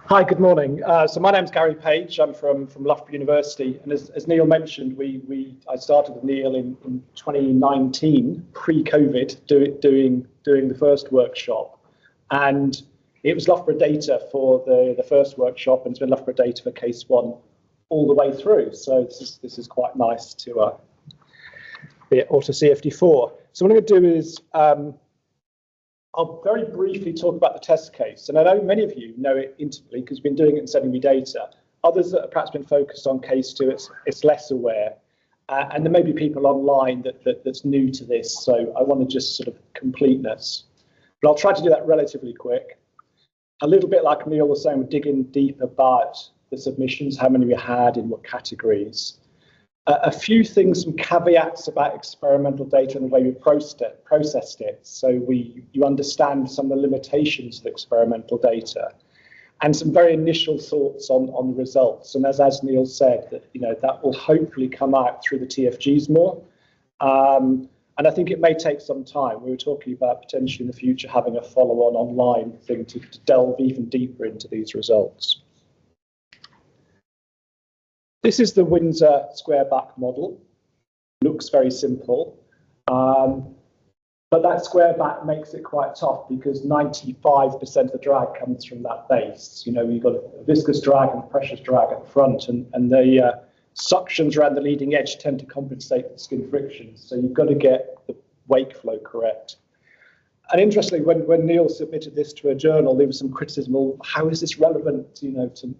Hi, good morning. So my name's Gary Page. I'm from Loughborough University, and as Neil mentioned, I started with Neil in 2019, pre-COVID, doing the first workshop, and it was Loughborough data for the first workshop, and it's been Loughborough data for case one all the way through. So this is quite nice to be at AutoCFD4. So what I'm going to do is I'll very briefly talk about the test case, and I know many of you know it intimately because you've been doing it and sending me data. Others that have perhaps been focused on case two, it's less aware, and there may be people online that's new to this, so I want to just sort of completeness. But I'll try to do that relatively quick. A little bit like Neil was saying, we're digging deep about the submissions, how many we had, in what categories. A few things, some caveats about experimental data and the way we processed it. So you understand some of the limitations of experimental data, and some very initial thoughts on the results. And as Neil said, that will hopefully come out through the TFGs more. And I think it may take some time. We were talking about potentially in the future having a follow-on online thing to delve even deeper into these results. This is the Windsor square back model. Looks very simple, but that square back makes it quite tough because 95% of the drag comes from that base. You've got a viscous drag and a precious drag at the front, and the suctions around the leading edge tend to compensate for skin friction. So you've got to get the wake flow correct. And interestingly, when Neil submitted this to a journal, there was some criticism, well, how is this relevant to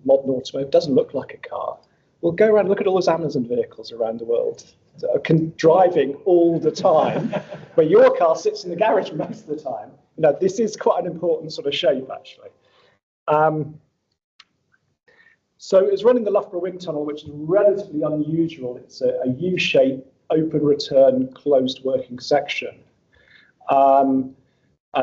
modern automotive? It doesn't look like a car. Well, go around and look at all those Amazon vehicles around the world that are driving all the time, where your car sits in the garage most of the time. This is quite an important sort of shape, actually. So it's running the Loughborough wind tunnel, which is relatively unusual. It's a U-shaped, open return, closed working section, and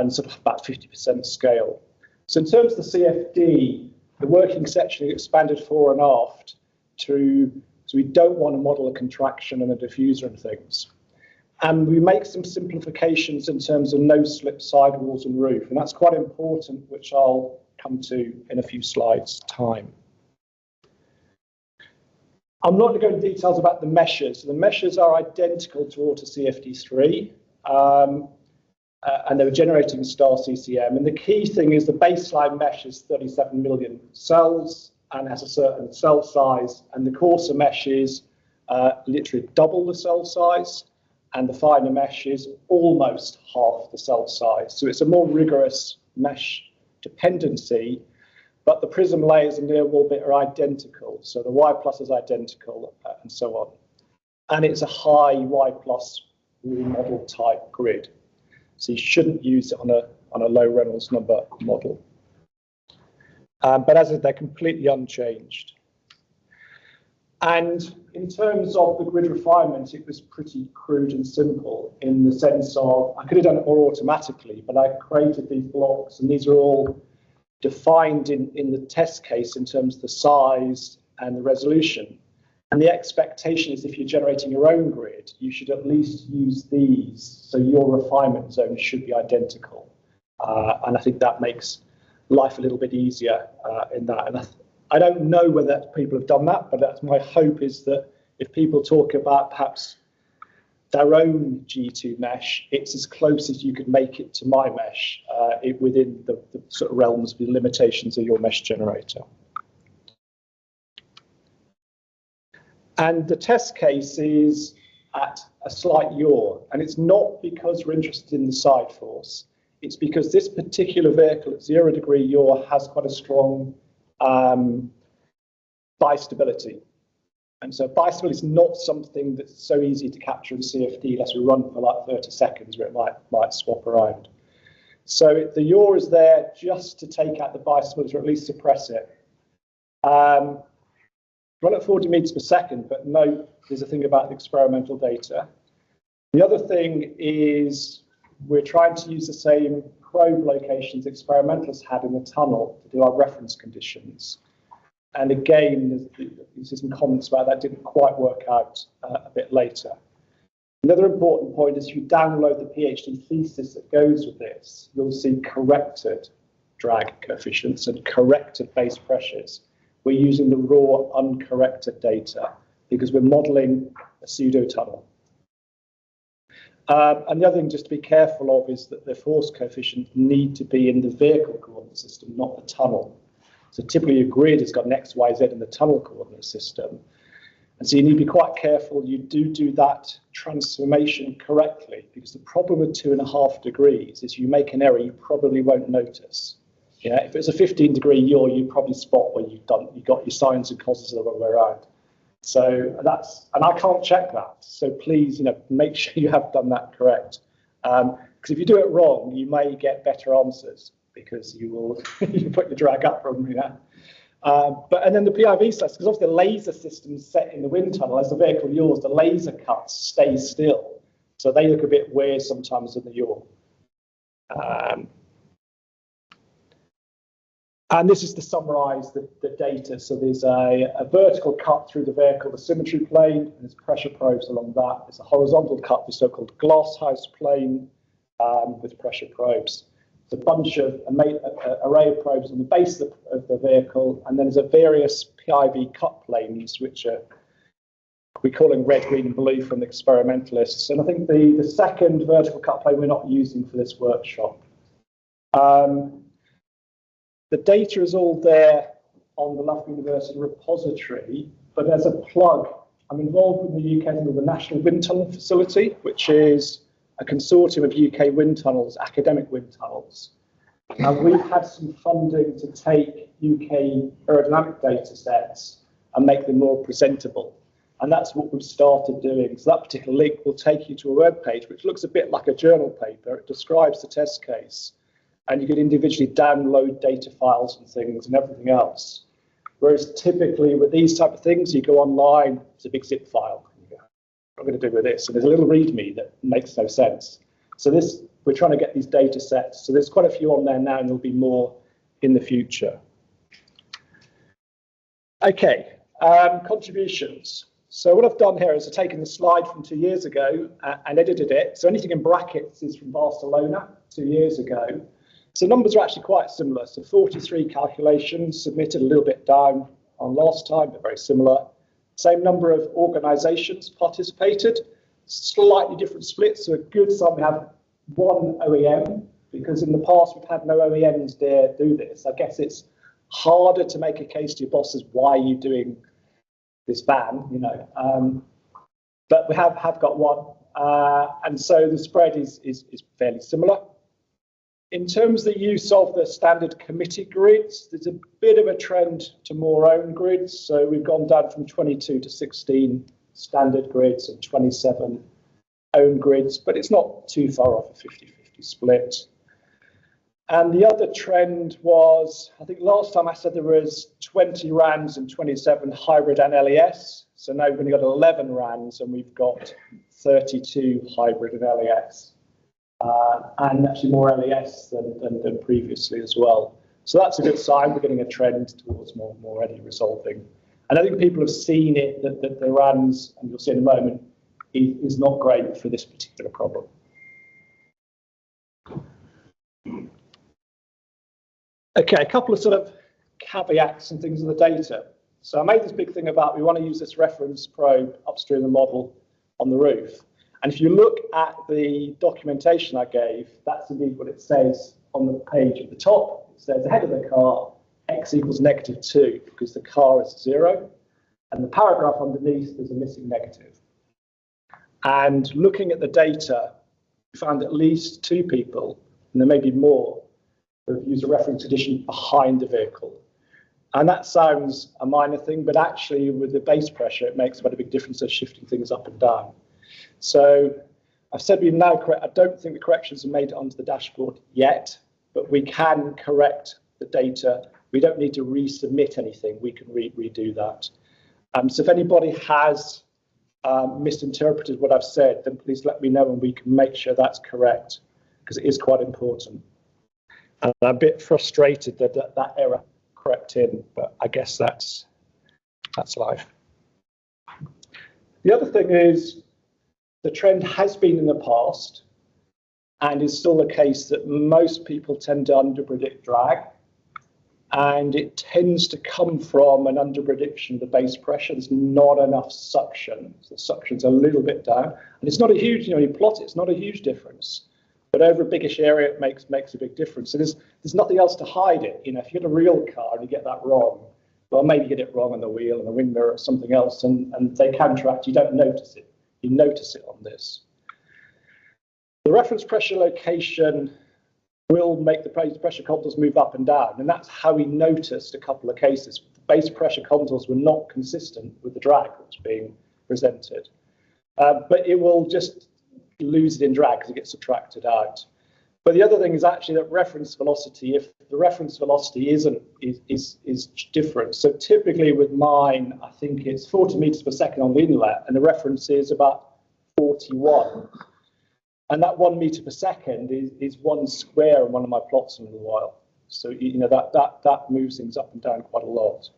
sort of about 50% scale. So in terms of the CFD, the working section is expanded fore and aft. So we don't want to model a contraction and a diffuser and things. And we make some simplifications in terms of no slip sidewalls and roof, and that's quite important, which I'll come to in a few slides' time. I'm not going to go into details about the meshes. The meshes are identical to AutoCFD3, and they were generating star CCM. And the key thing is the baseline mesh is 37 million cells and has a certain cell size, and the coarser mesh is literally double the cell size, and the finer mesh is almost half the cell size. So it's a more rigorous mesh dependency, but the prism layers and near wall bit are identical. So the Y plus is identical, and so on. And it's a high Y plus model type grid. So you shouldn't use it on a low Reynolds number model. But as I said, they're completely unchanged. And in terms of the grid refinement, it was pretty crude and simple in the sense of I could have done it more automatically, but I created these blocks, and these are all defined in the test case in terms of the size and the resolution. And the expectation is if you're generating your own grid, you should at least use these, so your refinement zone should be identical. And I think that makes life a little bit easier in that. And I don't know whether people have done that, but that's my hope, is that if people talk about perhaps their own G2 mesh, it's as close as you could make it to my mesh within the sort of realms of the limitations of your mesh generator. And the test case is at a slight yaw, and it's not because we're interested in the side force. It's because this particular vehicle at 0 degree yaw has quite a strong bistability. And so bistability is not something that's so easy to capture in CFD unless we run for like 30 seconds where it might swap around. So the yaw is there just to take out the bistability, or at least suppress it. Run at 40 meters per second, but note there's a thing about the experimental data. The other thing is we're trying to use the same probe locations experimentalists had in the tunnel to do our reference conditions. And again, there's some comments about that didn't quite work out a bit later. Another important point is if you download the PhD thesis that goes with this, you'll see corrected drag coefficients and corrected base pressures. We're using the raw uncorrected data because we're modeling a pseudo tunnel. And the other thing just to be careful of is that the force coefficients need to be in the vehicle coordinate system, not the tunnel. So typically your grid has got an X, Y, Z in the tunnel coordinate system. And so you need to be quite careful you do that transformation correctly, because the problem with 2.5 degrees is you make an error you probably won't notice. Yeah, if it's a 15-degree yaw, you'd probably spot where you got your sines and causes the wrong way around. So and I can't check that. So please, make sure you have done that correct. Because if you do it wrong, you may get better answers because you will you put your drag up wrong. And then the PIV slice, because obviously the laser system's set in the wind tunnel. As the vehicle yaws, the laser cuts stay still, so they look a bit weird sometimes in the yaw. And this is to summarise the data. So there's a vertical cut through the vehicle, the symmetry plane, and there's pressure probes along that. There's a horizontal cut, the so-called glasshouse plane, with pressure probes. There's a bunch of array of probes on the base of the vehicle, and then there's a various PIV cut planes, which we call them red, green, and blue from the experimentalists. And I think the second vertical cut plane we're not using for this workshop. The data is all there on the Loughborough University repository, but there's a plug. I'm involved with the UK with the National Wind Tunnel Facility, which is a consortium of UK wind tunnels, academic wind tunnels. And we've had some funding to take UK aerodynamic data sets and make them more presentable. And that's what we've started doing. So that particular link will take you to a web page, which looks a bit like a journal paper. It describes the test case. And you can individually download data files and things and everything else. Whereas typically with these type of things, you go online, it's a big zip file. You go, what am I going to do with this? And there's a little README that makes no sense. So we're trying to get these data sets. So there's quite a few on there now, and there'll be more in the future. Okay, contributions. So what I've done here is I've taken the slide from 2 years ago and edited it. So anything in brackets is from Barcelona 2 years ago. So numbers are actually quite similar. So 43 calculations submitted, a little bit down on last time, but very similar. Same number of organisations participated, slightly different splits. So a good sign we have one OEM, because in the past we've had no OEMs dare do this. I guess it's harder to make a case to your bosses, why are you doing this ban, but we have got one. And so the spread is fairly similar. In terms of the use of the standard committee grids, there's a bit of a trend to more own grids. So we've gone down from 22 to 16 standard grids and 27 own grids, but it's not too far off a 50-50 split. And the other trend was, I think last time I said there was 20 RANs and 27 hybrid and LES. So now we've only got 11 RANs and we've got 32 hybrid and LES. And actually more LES than previously as well. So that's a good sign. We're getting a trend towards more ready resolving. And I think people have seen it, that the RANs, and you'll see in a moment, is not great for this particular problem. Okay, a couple of sort of caveats and things in the data. So I made this big thing about we want to use this reference probe upstream the model on the roof. And if you look at the documentation I gave, that's indeed what it says on the page at the top. It says ahead of the car, x equals -2, because the car is 0. And the paragraph underneath, there's a missing negative. And looking at the data, we found at least 2 people, and there may be more, who have used a reference condition behind the vehicle. And that sounds a minor thing, but actually with the base pressure, it makes quite a big difference of shifting things up and down. So I've said we've now correct. I don't think the corrections are made onto the dashboard yet, but we can correct the data. We don't need to resubmit anything. We can redo that. So if anybody has misinterpreted what I've said, then please let me know and we can make sure that's correct, because it is quite important. And I'm a bit frustrated that error crept in, but I guess that's life. The other thing is, the trend has been in the past and is still the case that most people tend to underpredict drag. And it tends to come from an under-prediction of the base pressure. There's not enough suction. So the suction's a little bit down. And it's not a huge, you plot it, it's not a huge difference. But over a biggish area, it makes a big difference. So there's nothing else to hide it. If you get a real car and you get that wrong, well, maybe you get it wrong on the wheel and the wing mirror or something else, and they counteract. You don't notice it. You notice it on this. The reference pressure location will make the base pressure contours move up and down, and that's how we noticed a couple of cases. The base pressure contours were not consistent with the drag that's being presented, but it will just lose it in drag because it gets subtracted out. But the other thing is actually that reference velocity, if the reference velocity is different. So typically with mine, I think it's 40 meters per second on the inlet, and the reference is about 41. And that 1 meter per second is one square in one of my plots in a little while. So that moves things up and down quite a lot.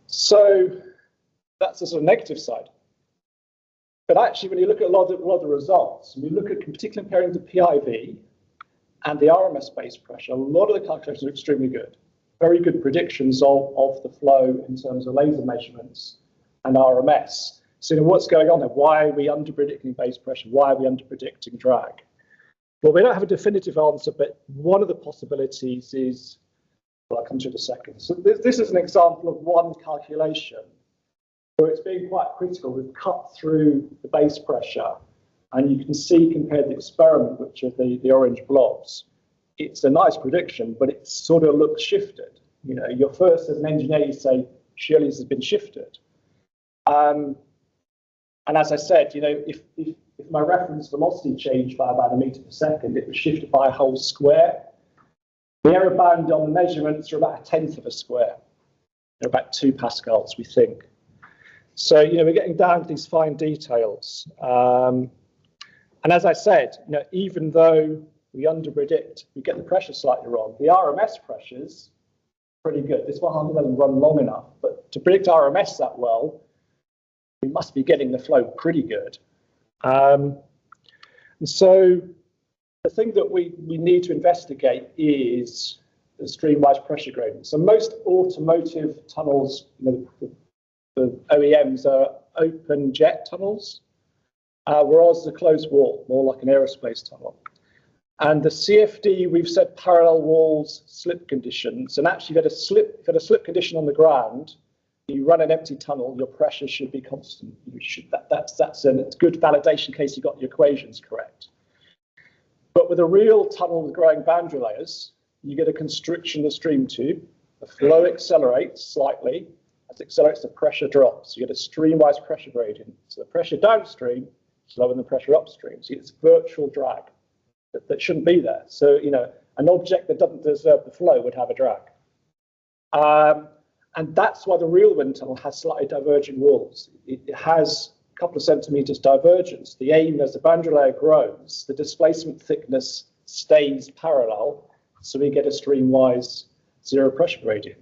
So that's the sort of negative side. But actually, when you look at a lot of the results, when you look at particularly comparing the PIV and the RMS base pressure, a lot of the calculations are extremely good. Very good predictions of the flow in terms of laser measurements and RMS. So what's going on there? Why are we under-predicting base pressure? Why are we under-predicting drag? Well, we don't have a definitive answer, but one of the possibilities is, well, I'll come to it in a second. So this is an example of one calculation where it's being quite critical. We've cut through the base pressure, and you can see compared to the experiment, which are the orange blobs, it's a nice prediction, but it sort of looks shifted. You're first as an engineer, you say, surely this has been shifted. And as I said, if my reference velocity changed by about 1 meter per second, it was shifted by a whole square. The error bound on the measurements are about 1/10 of a square. They're about 2 pascals, we think. So, we're getting down to these fine details. And as I said, even though we under-predict, we get the pressure slightly wrong. The RMS pressure's pretty good. This one hasn't run long enough, but to predict RMS that well, we must be getting the flow pretty good. And so the thing that we need to investigate is the streamwise pressure gradient. So most automotive tunnels, the OEMs are open jet tunnels, whereas the closed wall, more like an aerospace tunnel. And the CFD, we've said parallel walls, slip conditions, and actually if you had a slip condition on the ground, you run an empty tunnel, your pressure should be constant. That's a good validation case you got your equations correct. But with a real tunnel with growing boundary layers, you get a constriction of the stream tube. The flow accelerates slightly. As it accelerates, the pressure drops. You get a streamwise pressure gradient. So the pressure downstream is lower than the pressure upstream. So it's virtual drag that shouldn't be there. So, an object that doesn't deserve the flow would have a drag. And that's why the real wind tunnel has slightly diverging walls. It has a couple of centimeters divergence. The aim, as the boundary layer grows, the displacement thickness stays parallel, so we get a streamwise zero pressure gradient.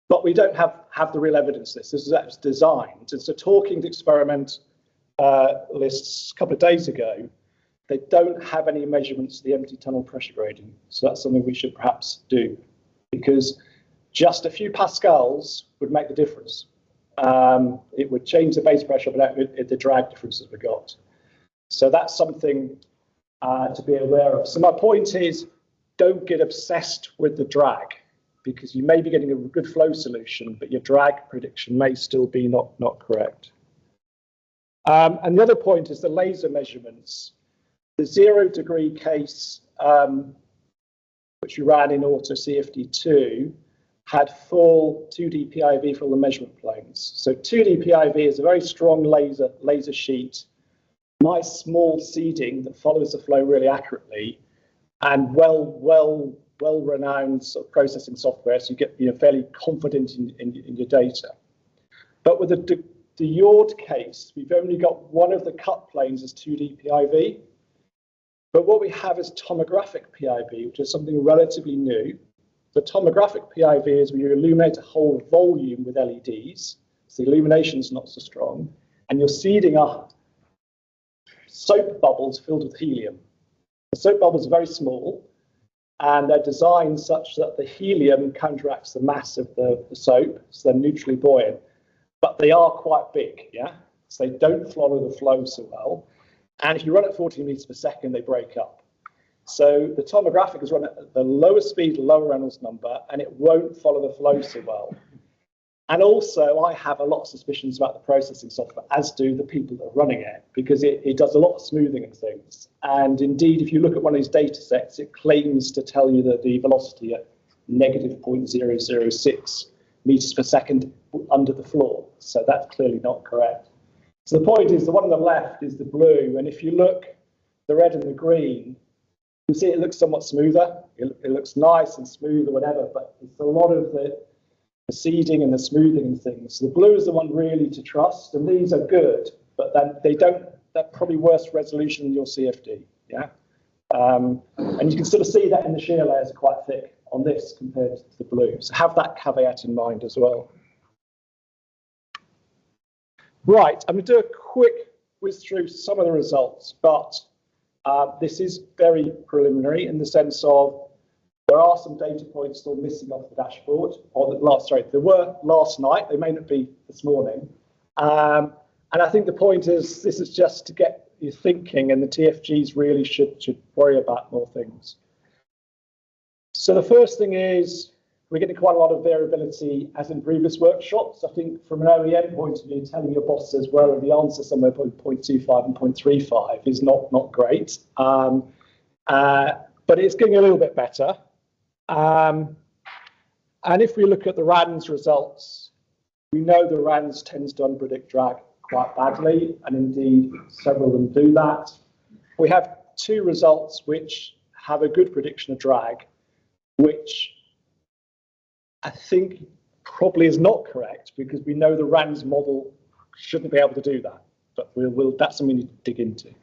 But we don't have the real evidence of this. This is designed. And so talking to experimentalists a couple of days ago, they don't have any measurements of the empty tunnel pressure gradient. So that's something we should perhaps do, because just a few pascals would make the difference. It would change the base pressure, but the drag differences we got. So that's something to be aware of. So my point is, don't get obsessed with the drag, because you may be getting a good flow solution, but your drag prediction may still be not correct. And the other point is the laser measurements. The 0 degree case, which we ran in AutoCFD4, had full 2D PIV for all the measurement planes. So 2D PIV is a very strong laser sheet, nice small seeding that follows the flow really accurately, and well-renowned sort of processing software, so you get fairly confident in your data. But with the Yord case, we've only got one of the cut planes as 2D PIV. But what we have is tomographic PIV, which is something relatively new. The tomographic PIV is where you illuminate a whole volume with LEDs, so the illumination is not so strong, and you're seeding up soap bubbles filled with helium. The soap bubbles are very small, and they're designed such that the helium counteracts the mass of the soap, so they're neutrally buoyant, but they are quite big, yeah? So they don't follow the flow so well. And if you run at 14 meters per second, they break up. So the tomographic is run at the lower speed, lower Reynolds number, and it won't follow the flow so well. And also, I have a lot of suspicions about the processing software, as do the people that are running it, because it does a lot of smoothing and things. And indeed, if you look at one of these data sets, it claims to tell you that the velocity at negative 0.006 meters per second under the floor. So that's clearly not correct. So the point is, the one on the left is the blue. And if you look, the red and the green, you see it looks somewhat smoother. It looks nice and smooth or whatever, but it's a lot of the seeding and the smoothing and things. So the blue is the one really to trust, and these are good, but then they're probably worse resolution than your CFD, yeah? And you can sort of see that in the shear layers are quite thick on this compared to the blue. So have that caveat in mind as well. Right, I'm going to do a quick whiz through some of the results, but this is very preliminary in the sense of there are some data points still missing off the dashboard, or there were last night, they may not be this morning. And I think the point is, this is just to get you thinking, and the TFGs really should worry about more things. So the first thing is, we're getting quite a lot of variability as in previous workshops. I think from an OEM point of view, telling your bosses where the answer somewhere between 0.25 and 0.35 is not great. But it's getting a little bit better. And if we look at the RANS results, we know the RANS tends to unpredict drag quite badly, and indeed several of them do that. We have two results which have a good prediction of drag, which I think probably is not correct, because we know the RANS model shouldn't be able to do that, but that's something we need to dig into.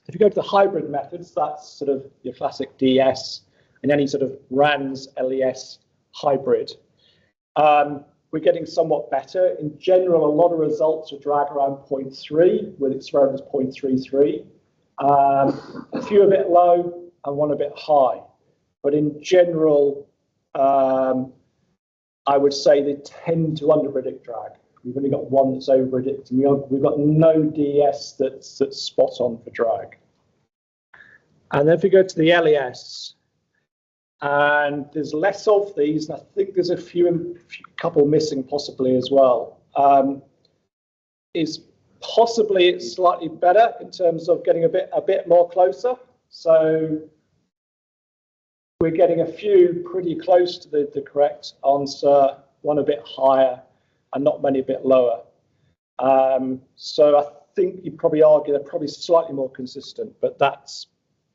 If you go to the hybrid methods, that's sort of your classic DS and any sort of RANS LES hybrid. We're getting somewhat better. In general, a lot of results are drag around 0.3 with experiments 0.33. A few a bit low and one a bit high. But in general, I would say they tend to underpredict drag. We've only got one that's over-predicting. We've got no DS that's spot on for drag. And then if we go to the LES, and there's less of these, and I think there's a couple missing possibly as well. Is possibly it's slightly better in terms of getting a bit more closer. So we're getting a few pretty close to the correct answer, one a bit higher, and not many a bit lower. So I think you'd probably argue they're probably slightly more consistent, but that's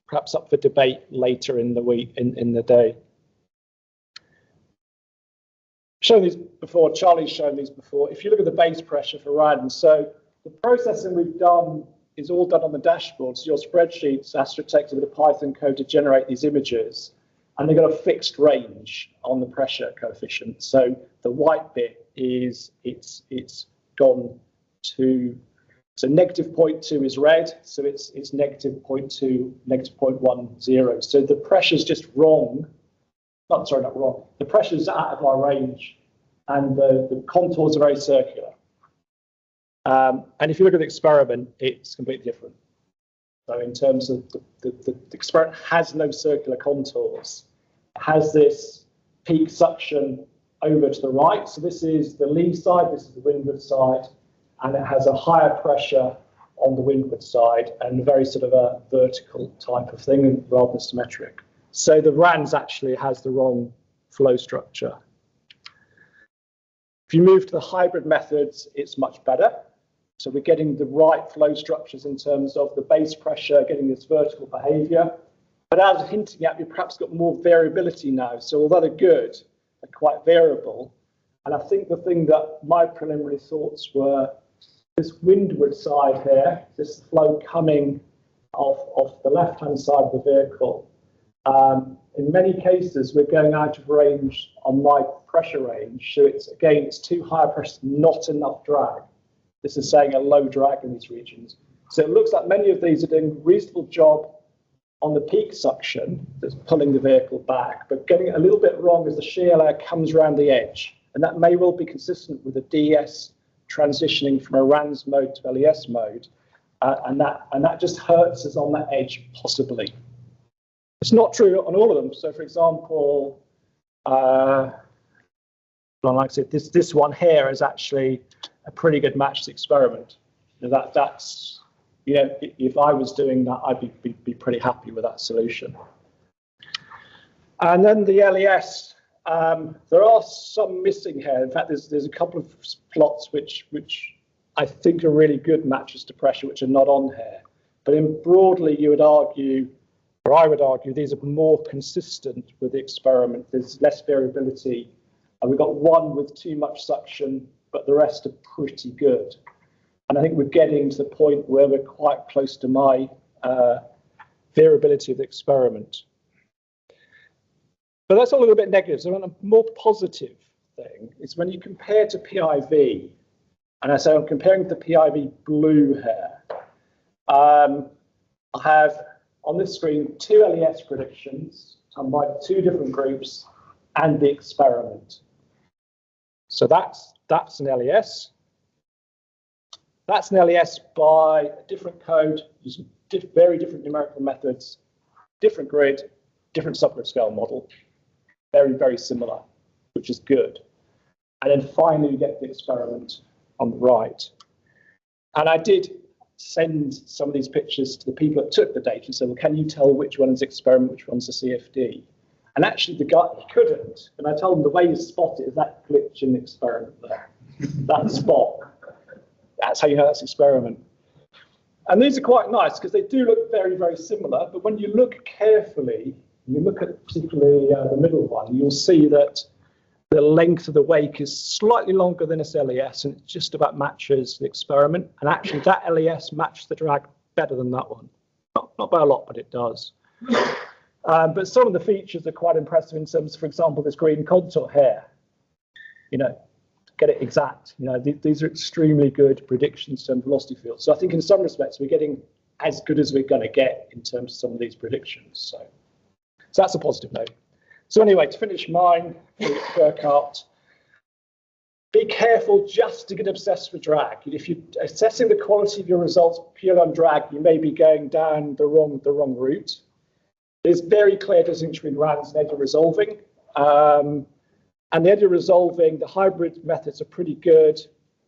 perhaps up for debate later in the week, in the day. Shown these before, Charlie's shown these before. If you look at the base pressure for RANS, so the processing we've done is all done on the dashboard. So your spreadsheets has to take a bit of Python code to generate these images, and they've got a fixed range on the pressure coefficient. So the white bit is it's gone to, so negative 0.2 is red, so it's negative 0.2, negative 0.10. So the pressure's just wrong. Not wrong. The pressure's out of our range, and the contours are very circular. And if you look at the experiment, it's completely different. So in terms of the experiment has no circular contours, it has this peak suction over to the right. So this is the lee side, this is the windward side, and it has a higher pressure on the windward side and very sort of a vertical type of thing rather than symmetric. So the RANS actually has the wrong flow structure. If you move to the hybrid methods, it's much better. So we're getting the right flow structures in terms of the base pressure, getting this vertical behavior. But as I'm hinting at, we've perhaps got more variability now. So although they're good, they're quite variable. And I think the thing that my preliminary thoughts were, this windward side here, this flow coming off the left-hand side of the vehicle. In many cases, we're going out of range on my pressure range. So it's too high a pressure, not enough drag. This is saying a low drag in these regions. So it looks like many of these are doing a reasonable job on the peak suction that's pulling the vehicle back, but getting it a little bit wrong as the shear layer comes around the edge. And that may well be consistent with the DES transitioning from a RANS mode to LES mode. And that just hurts us on that edge, possibly. It's not true on all of them. So, for example, like I said, this one here is actually a pretty good matched experiment. That's, you know, if I was doing that, I'd be pretty happy with that solution. And then the LES, there are some missing here. In fact, there's a couple of plots which I think are really good matches to pressure, which are not on here. But in broadly, you would argue, or I would argue, these are more consistent with the experiment. There's less variability. And we've got one with too much suction, but the rest are pretty good. And I think we're getting to the point where we're quite close to my variability of the experiment. But that's all a little bit negative. So a more positive thing is when you compare to PIV, and I say I'm comparing to PIV blue here. I have on this screen 2 LES predictions done by 2 different groups and the experiment. So that's an LES. That's an LES by a different code using very different numerical methods, different grid, different subgrid scale model. Very, very similar, which is good. And then finally, you get the experiment on the right. And I did send some of these pictures to the people that took the data and said, well, can you tell which one's experiment, which one's the CFD? And actually, the guy couldn't. And I told him the way you spot it is that glitch in the experiment there, that spot. That's how you know that's experiment. And these are quite nice because they do look very, very similar. But when you look carefully, you look at particularly the middle one, you'll see that the length of the wake is slightly longer than this LES, and it just about matches the experiment. And actually, that LES matched the drag better than that one. Not by a lot, but it does. But some of the features are quite impressive in terms of, for example, this green contour here. You know, get it exact. You know, these are extremely good predictions in velocity fields. So I think in some respects, we're getting as good as we're going to get in terms of some of these predictions. So that's a positive note. So anyway, to finish mine, Burkhardt, be careful just to get obsessed with drag. If you're assessing the quality of your results purely on drag, you may be going down the wrong route. There's very clear distinction between RANS and eddy resolving. And the eddy resolving, the hybrid methods are pretty good,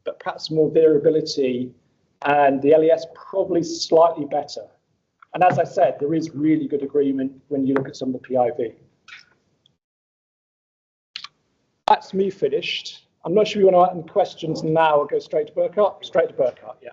but perhaps more variability. And the LES probably slightly better. And as I said, there is really good agreement when you look at some of the PIV. That's me finished. I'm not sure you want to ask any questions now or go straight to Burkhardt. Straight to Burkhardt, yeah.